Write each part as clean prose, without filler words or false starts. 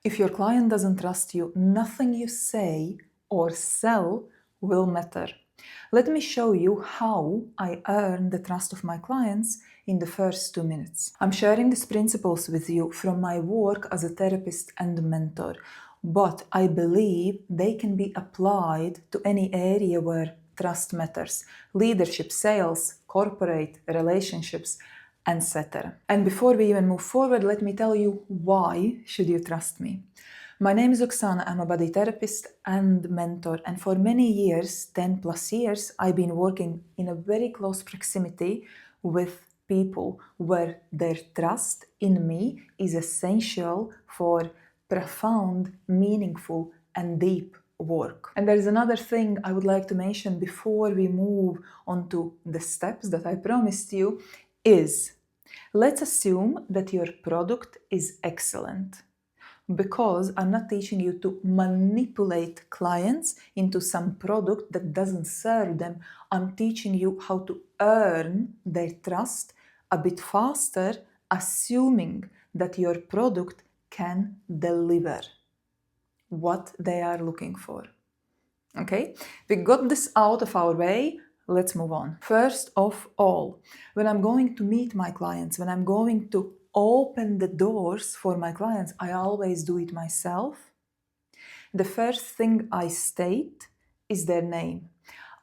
If your client doesn't trust you, nothing you say or sell will matter. Let me show you how I earn the trust of my clients in the first 2 minutes. I'm sharing these principles with you from my work as a therapist and mentor, but I believe they can be applied to any area where trust matters: leadership, sales, corporate, relationships, etc. And before we even move forward, let me tell you why should you trust me. My name is Oksana. I'm a body therapist and mentor, and for many years, 10 plus years, I've been working in a very close proximity with people where their trust in me is essential for profound, meaningful, and deep work. And there is another thing I would like to mention before we move on to the steps that I promised you is, let's assume that your product is excellent, because I'm not teaching you to manipulate clients into some product that doesn't serve them. I'm teaching you how to earn their trust a bit faster, assuming that your product can deliver what they are looking for. Okay, we got this out of our way. Let's move on. First of all, when I'm going to meet my clients, when I'm going to open the doors for my clients, I always do it myself. The first thing I state is their name.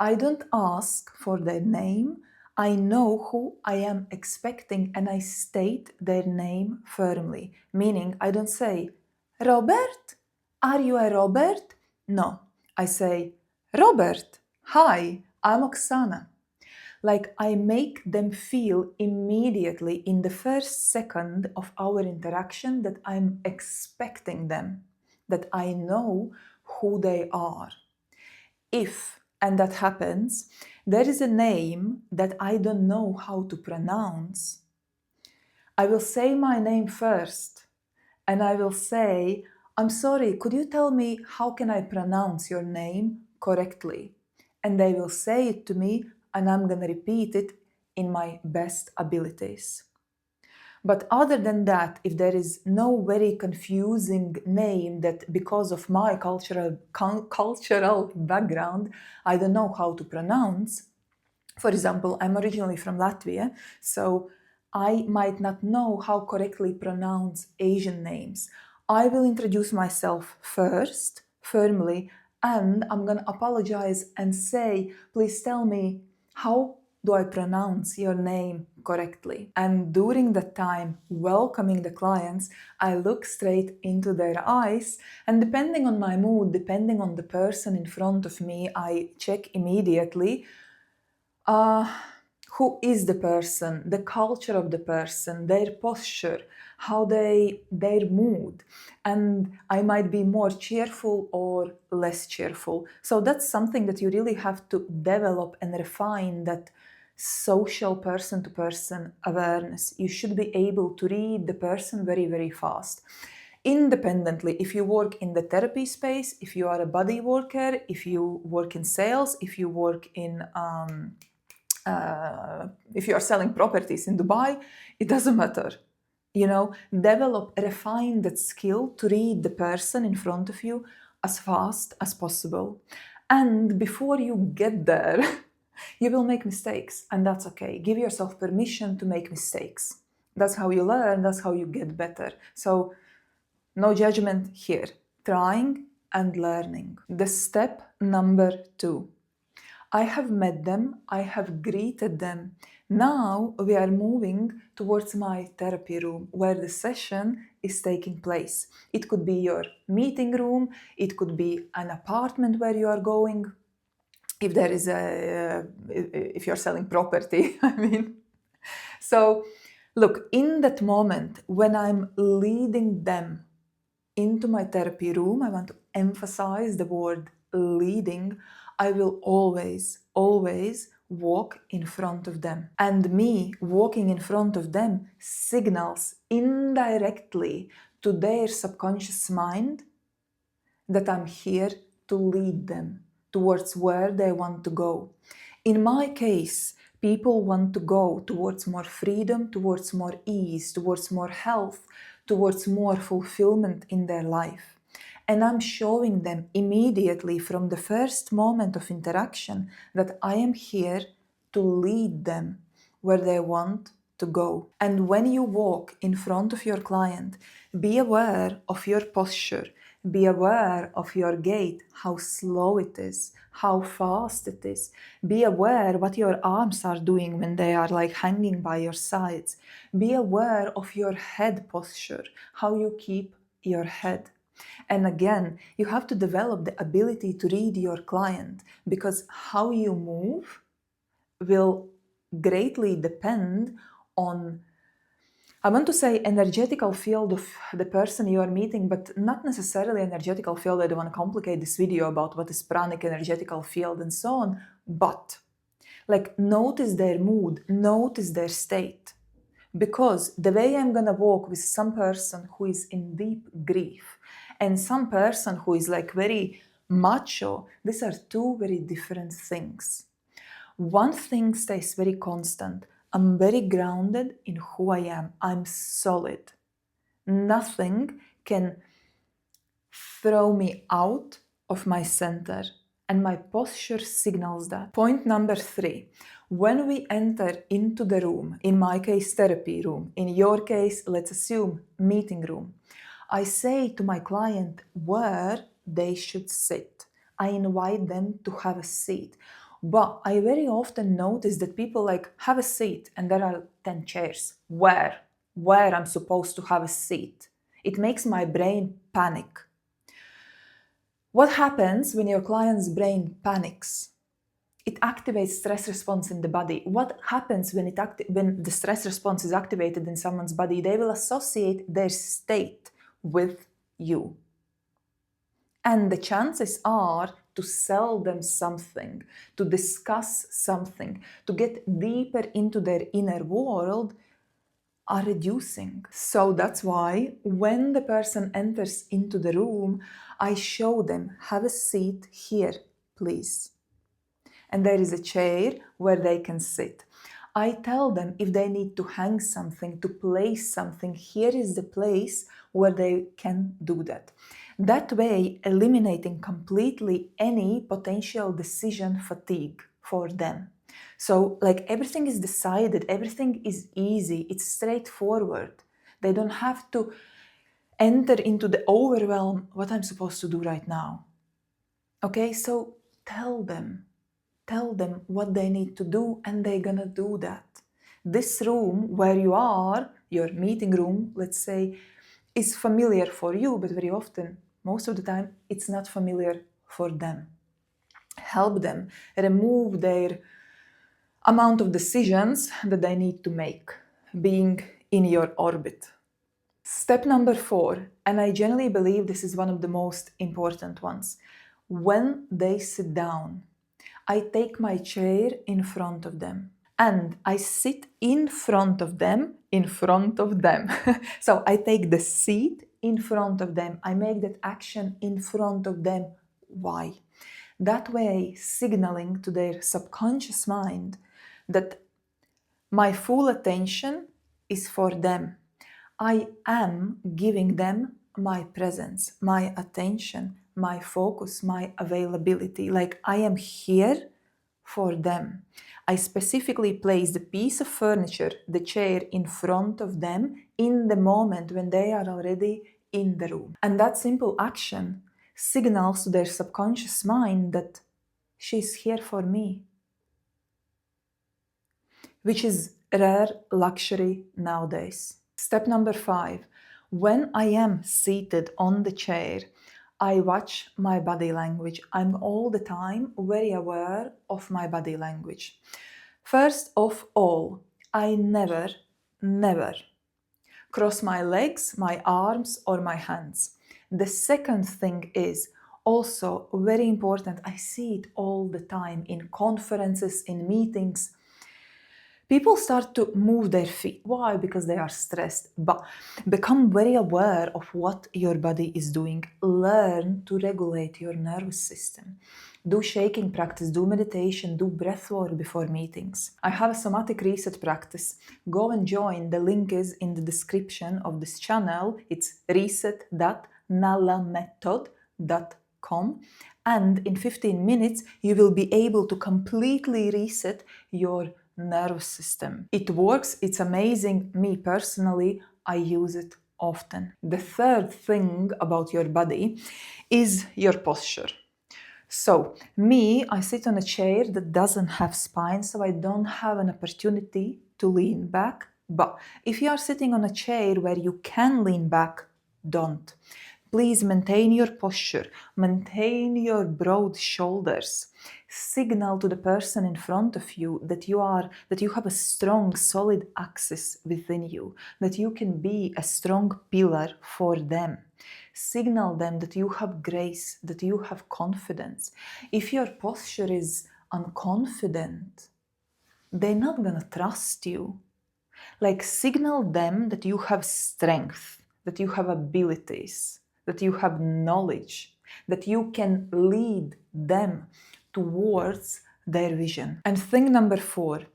I don't ask for their name. I know who I am expecting and I state their name firmly. Meaning, I don't say, Robert, are you a Robert? No, I say, Robert, hi, I'm Oksana. Like, I make them feel immediately in the first second of our interaction that I'm expecting them, that I know who they are. If, and that happens, there is a name that I don't know how to pronounce, I will say my name first and I will say, I'm sorry, could you tell me how can I pronounce your name correctly? And they will say it to me and I'm going to repeat it in my best abilities. But other than that, if there is no very confusing name that because of my cultural background, I don't know how to pronounce. For example, I'm originally from Latvia, so I might not know how correctly pronounce Asian names. I will introduce myself first, firmly, and I'm going to apologize and say, please tell me, how do I pronounce your name correctly? And during that time, welcoming the clients, I look straight into their eyes, and depending on my mood, depending on the person in front of me, I check immediately who is the person, the culture of the person, their posture, how their mood. And I might be more cheerful or less cheerful. So that's something that you really have to develop and refine, that social person-to-person awareness. You should be able to read the person very, very fast. Independently, if you work in the therapy space, if you are a body worker, if you work in sales, if you work in if you are selling properties in Dubai, it doesn't matter. Develop, refine that skill to read the person in front of you as fast as possible. And before you get there, you will make mistakes, and that's okay. Give yourself permission to make mistakes. That's how you learn, that's how you get better. So, no judgment here. Trying and learning. The step number 2. I have met them, I have greeted them. Now we are moving towards my therapy room where the session is taking place. It could be your meeting room, it could be an apartment where you are going. If you're selling property, I mean. So, look, in that moment when I'm leading them into my therapy room, I want to emphasize the word leading. I will always walk in front of them. And me walking in front of them signals indirectly to their subconscious mind that I'm here to lead them towards where they want to go. In my case, people want to go towards more freedom, towards more ease, towards more health, towards more fulfillment in their life. And I'm showing them immediately from the first moment of interaction that I am here to lead them where they want to go. And when you walk in front of your client, be aware of your posture, be aware of your gait, how slow it is, how fast it is. Be aware what your arms are doing when they are like hanging by your sides. Be aware of your head posture, how you keep your head. And again, you have to develop the ability to read your client, because how you move will greatly depend on, I want to say, energetical field of the person you are meeting, but not necessarily energetical field. I don't want to complicate this video about what is pranic, energetical field, and so on. But like, notice their mood, notice their state. Because the way I'm gonna walk with some person who is in deep grief and some person who is like very macho, these are two very different things. One thing stays very constant. I'm very grounded in who I am. I'm solid. Nothing can throw me out of my center, and my posture signals that. Point number 3. When we enter into the room, in my case, therapy room, in your case, let's assume meeting room, I say to my client where they should sit. I invite them to have a seat. But I very often notice that people like have a seat and there are 10 chairs. Where I'm supposed to have a seat. It makes my brain panic. What happens when your client's brain panics? It activates stress response in the body. What happens when the stress response is activated in someone's body? They will associate their state with you. And the chances are to sell them something, to discuss something, to get deeper into their inner world are reducing. So that's why when the person enters into the room, I show them, have a seat here, please. And there is a chair where they can sit. I tell them if they need to hang something, to place something, here is the place where they can do that. That way, eliminating completely any potential decision fatigue for them. So, like, everything is decided, everything is easy, it's straightforward. They don't have to enter into the overwhelm, what I'm supposed to do right now. Okay, so tell them what they need to do, and they're gonna do that. This room where you are, your meeting room, let's say, is familiar for you, but very often, most of the time, it's not familiar for them. Help them remove their amount of decisions that they need to make, being in your orbit. Step number 4, and I genuinely believe this is one of the most important ones. When they sit down, I take my chair in front of them and I sit in front of them. So I take the seat in front of them. I make that action in front of them. Why? That way, signaling to their subconscious mind that my full attention is for them. I am giving them my presence, my attention, my focus, my availability. Like, I am here for them. I specifically place the piece of furniture, the chair, in front of them in the moment when they are already in the room. And that simple action signals to their subconscious mind that she's here for me, which is rare luxury nowadays. Step number 5. When I am seated on the chair, I watch my body language. I'm all the time very aware of my body language. First of all, I never cross my legs, my arms, or my hands. The second thing is also very important. I see it all the time in conferences, in meetings. People start to move their feet. Why? Because they are stressed. But become very aware of what your body is doing. Learn to regulate your nervous system. Do shaking practice, do meditation, do breath work before meetings. I have a somatic reset practice. Go and join. The link is in the description of this channel. It's reset.nalamethod.com. And in 15 minutes, you will be able to completely reset your nervous system. It works, it's amazing. Me personally, I use it often. The third thing about your body is your posture. So, I sit on a chair that doesn't have spine, so I don't have an opportunity to lean back. But if you are sitting on a chair where you can lean back, don't. Please maintain your posture, maintain your broad shoulders. Signal to the person in front of you that you have a strong, solid axis within you, that you can be a strong pillar for them. Signal them that you have grace, that you have confidence. If your posture is unconfident, they're not gonna trust you. Like, signal them that you have strength, that you have abilities, that you have knowledge, that you can lead them towards their vision. And thing number 4,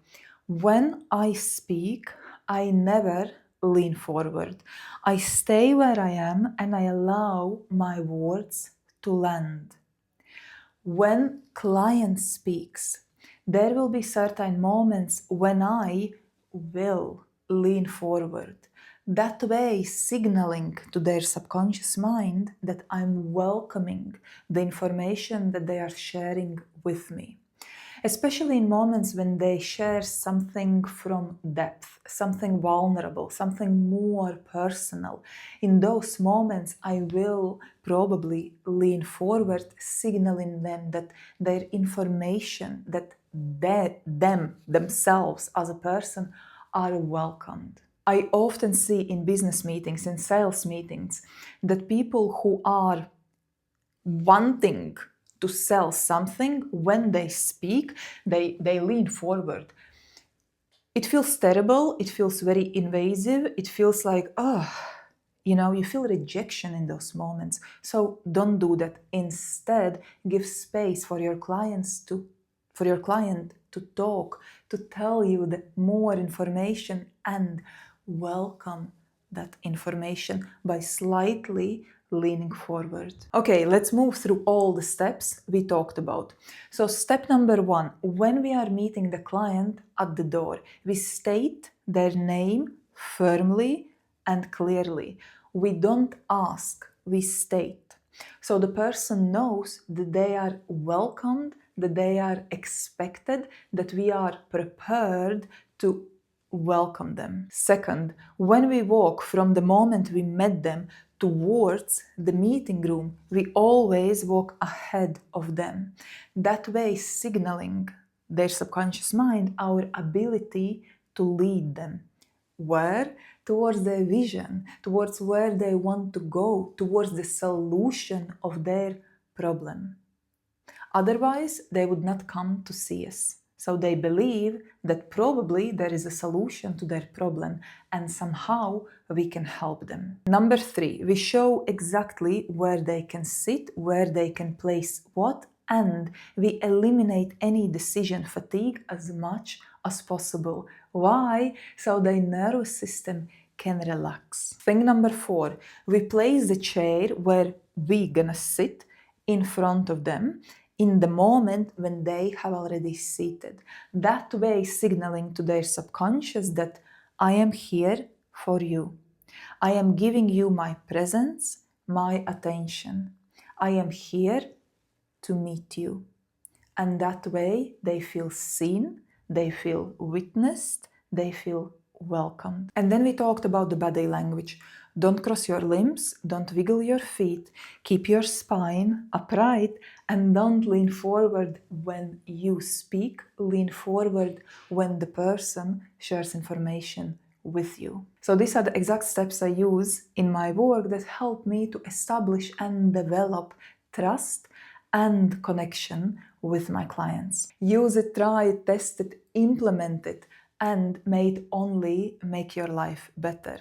when I speak, I never lean forward. I stay where I am and I allow my words to land. When client speaks, there will be certain moments when I will lean forward. That way, signaling to their subconscious mind that I'm welcoming the information that they are sharing with me. Especially in moments when they share something from depth, something vulnerable, something more personal. In those moments, I will probably lean forward, signaling them that their information, that themselves as a person, are welcomed. I often see in business meetings, in sales meetings, that people who are wanting to sell something, when they speak, they lean forward. It feels terrible, it feels very invasive, it feels like, you feel rejection in those moments. So don't do that. Instead, give space for your client to talk, to tell you the more information, and welcome that information by slightly leaning forward. Okay, let's move through all the steps we talked about. So step number 1, when we are meeting the client at the door, we state their name firmly and clearly. We don't ask, we state. So the person knows that they are welcomed, that they are expected, that we are prepared to welcome them. Second, when we walk from the moment we met them towards the meeting room, we always walk ahead of them. That way, signaling their subconscious mind our ability to lead them. Where? Towards their vision, towards where they want to go, towards the solution of their problem. Otherwise, they would not come to see us. So they believe that probably there is a solution to their problem and somehow we can help them. Number 3, we show exactly where they can sit, where they can place what, and we eliminate any decision fatigue as much as possible. Why? So their nervous system can relax. Thing number 4, we place the chair where we're gonna sit in front of them in the moment when they have already seated. That way, signaling to their subconscious that I am here for you. I am giving you my presence, my attention. I am here to meet you. And that way, they feel seen, they feel witnessed, they feel welcomed. And then we talked about the body language. Don't cross your limbs, don't wiggle your feet, keep your spine upright, and don't lean forward when you speak. Lean forward when the person shares information with you. So these are the exact steps I use in my work that help me to establish and develop trust and connection with my clients. Use it, try it, test it, implement it, and may it only make your life better.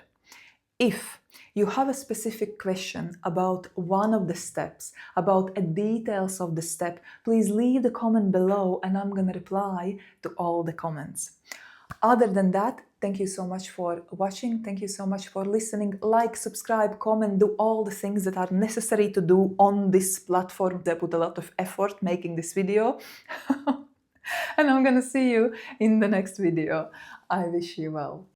If you have a specific question about one of the steps, about the details of the step, please leave the comment below and I'm going to reply to all the comments. Other than that, thank you so much for watching. Thank you so much for listening. Like, subscribe, comment, do all the things that are necessary to do on this platform. They put a lot of effort making this video. And I'm going to see you in the next video. I wish you well.